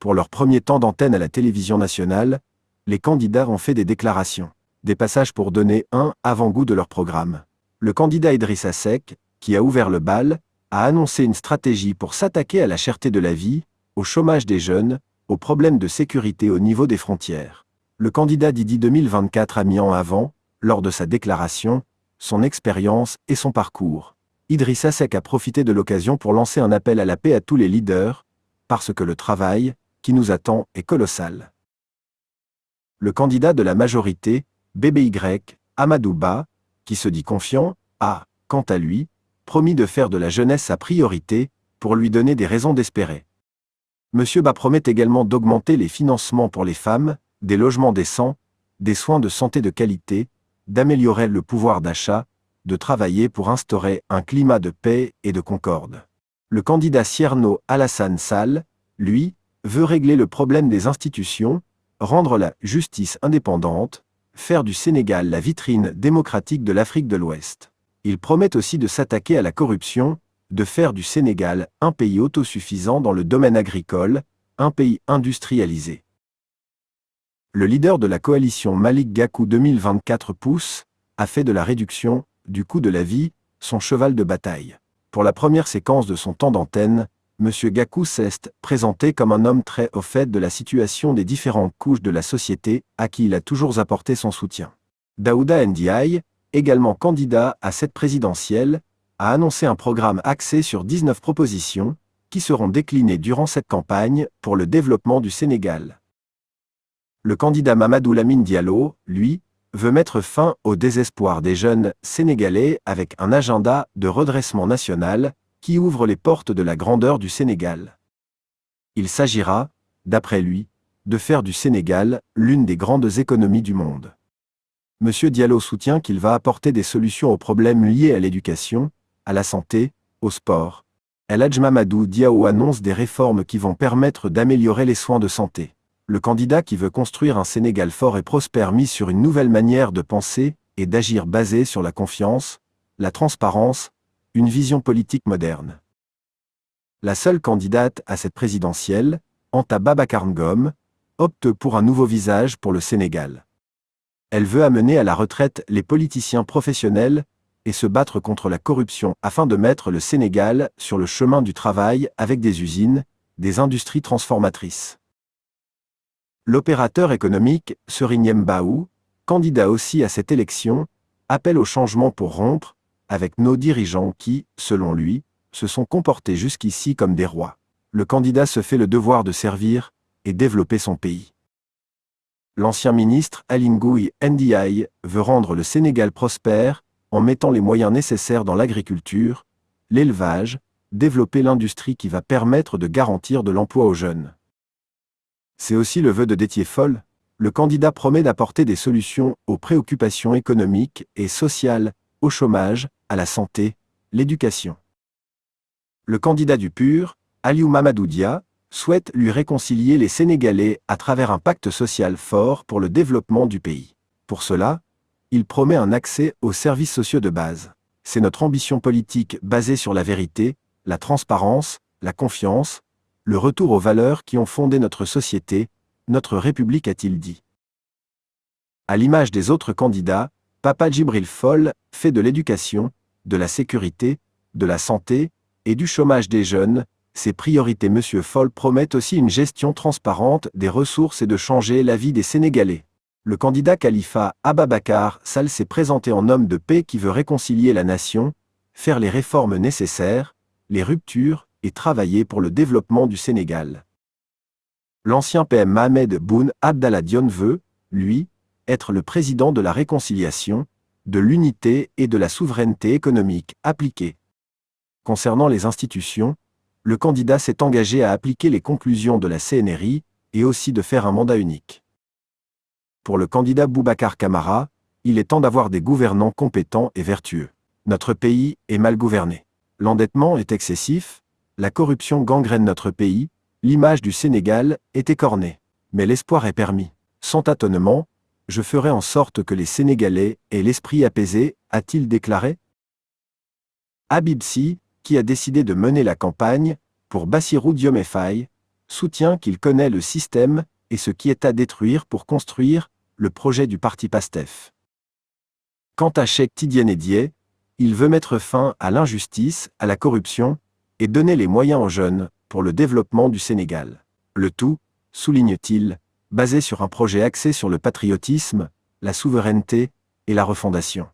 Pour leur premier temps d'antenne à la télévision nationale, les candidats ont fait des déclarations, des passages pour donner un avant-goût de leur programme. Le candidat Idrissa Seck, qui a ouvert le bal, a annoncé une stratégie pour s'attaquer à la cherté de la vie, au chômage des jeunes, aux problèmes de sécurité au niveau des frontières. Le candidat Didi 2024 a mis en avant, lors de sa déclaration, son expérience et son parcours. Idrissa Seck a profité de l'occasion pour lancer un appel à la paix à tous les leaders, parce que le travail, qui nous attend, est colossal. Le candidat de la majorité, BBY, Amadou Ba, qui se dit confiant, a, quant à lui, promis de faire de la jeunesse sa priorité, pour lui donner des raisons d'espérer. M. Ba promet également d'augmenter les financements pour les femmes, des logements décents, des soins de santé de qualité, d'améliorer le pouvoir d'achat, de travailler pour instaurer un climat de paix et de concorde. Le candidat Thierno Alassane Sall, lui, veut régler le problème des institutions, rendre la justice indépendante, faire du Sénégal la vitrine démocratique de l'Afrique de l'Ouest. Il promet aussi de s'attaquer à la corruption, de faire du Sénégal un pays autosuffisant dans le domaine agricole, un pays industrialisé. Le leader de la coalition Malick Gakou 2024 pousse, a fait de la réduction du coût de la vie son cheval de bataille. Pour la première séquence de son temps d'antenne, M. Gakou s'est présenté comme un homme très au fait de la situation des différentes couches de la société à qui il a toujours apporté son soutien. Daouda Ndiaye, également candidat à cette présidentielle, a annoncé un programme axé sur 19 propositions, qui seront déclinées durant cette campagne pour le développement du Sénégal. Le candidat Mamadou Lamine Diallo, lui, veut mettre fin au désespoir des jeunes Sénégalais avec un agenda de redressement national qui ouvre les portes de la grandeur du Sénégal. Il s'agira, d'après lui, de faire du Sénégal l'une des grandes économies du monde. M. Diallo soutient qu'il va apporter des solutions aux problèmes liés à l'éducation, à la santé, au sport. El Hadj Mamadou Diaw annonce des réformes qui vont permettre d'améliorer les soins de santé. Le candidat qui veut construire un Sénégal fort et prospère mise sur une nouvelle manière de penser et d'agir basée sur la confiance, la transparence, une vision politique moderne. La seule candidate à cette présidentielle, Anta Babacar Ngom, opte pour un nouveau visage pour le Sénégal. Elle veut amener à la retraite les politiciens professionnels et se battre contre la corruption afin de mettre le Sénégal sur le chemin du travail avec des usines, des industries transformatrices. L'opérateur économique Serigne Mbaou, candidat aussi à cette élection, appelle au changement pour rompre avec nos dirigeants qui, selon lui, se sont comportés jusqu'ici comme des rois. Le candidat se fait le devoir de servir et développer son pays. L'ancien ministre Aly Ngouille Ndiaye veut rendre le Sénégal prospère en mettant les moyens nécessaires dans l'agriculture, l'élevage, développer l'industrie qui va permettre de garantir de l'emploi aux jeunes. C'est aussi le vœu de Déthié Fall. Le candidat promet d'apporter des solutions aux préoccupations économiques et sociales, au chômage, à la santé, l'éducation. Le candidat du PUR, Aliou Mamadou Dia, souhaite lui réconcilier les Sénégalais à travers un pacte social fort pour le développement du pays. Pour cela, il promet un accès aux services sociaux de base. C'est notre ambition politique basée sur la vérité, la transparence, la confiance, le retour aux valeurs qui ont fondé notre société, notre République, a-t-il dit. À l'image des autres candidats, Papa Djibril Fall fait de l'éducation, de la sécurité, de la santé et du chômage des jeunes ses priorités. M. Fall promet aussi une gestion transparente des ressources et de changer la vie des Sénégalais. Le candidat Khalifa Ababacar Sall s'est présenté en homme de paix qui veut réconcilier la nation, faire les réformes nécessaires, les ruptures et travailler pour le développement du Sénégal. L'ancien PM Mohamed Boun Abdallah Dionne veut, lui, être le président de la réconciliation, de l'unité et de la souveraineté économique appliquée. Concernant les institutions, le candidat s'est engagé à appliquer les conclusions de la CNRI et aussi de faire un mandat unique. Pour le candidat Boubacar Camara, il est temps d'avoir des gouvernants compétents et vertueux. Notre pays est mal gouverné. L'endettement est excessif, la corruption gangrène notre pays, l'image du Sénégal est écornée. Mais l'espoir est permis. Sans tâtonnement, je ferai en sorte que les Sénégalais aient l'esprit apaisé, a-t-il déclaré. Habib Sy, qui a décidé de mener la campagne pour Bassirou Diomaye Faye, soutient qu'il connaît le système et ce qui est à détruire pour construire le projet du parti PASTEF. Quant à Cheikh Tidiane Dièye, il veut mettre fin à l'injustice, à la corruption, et donner les moyens aux jeunes pour le développement du Sénégal. Le tout, souligne-t-il, basé sur un projet axé sur le patriotisme, la souveraineté et la refondation.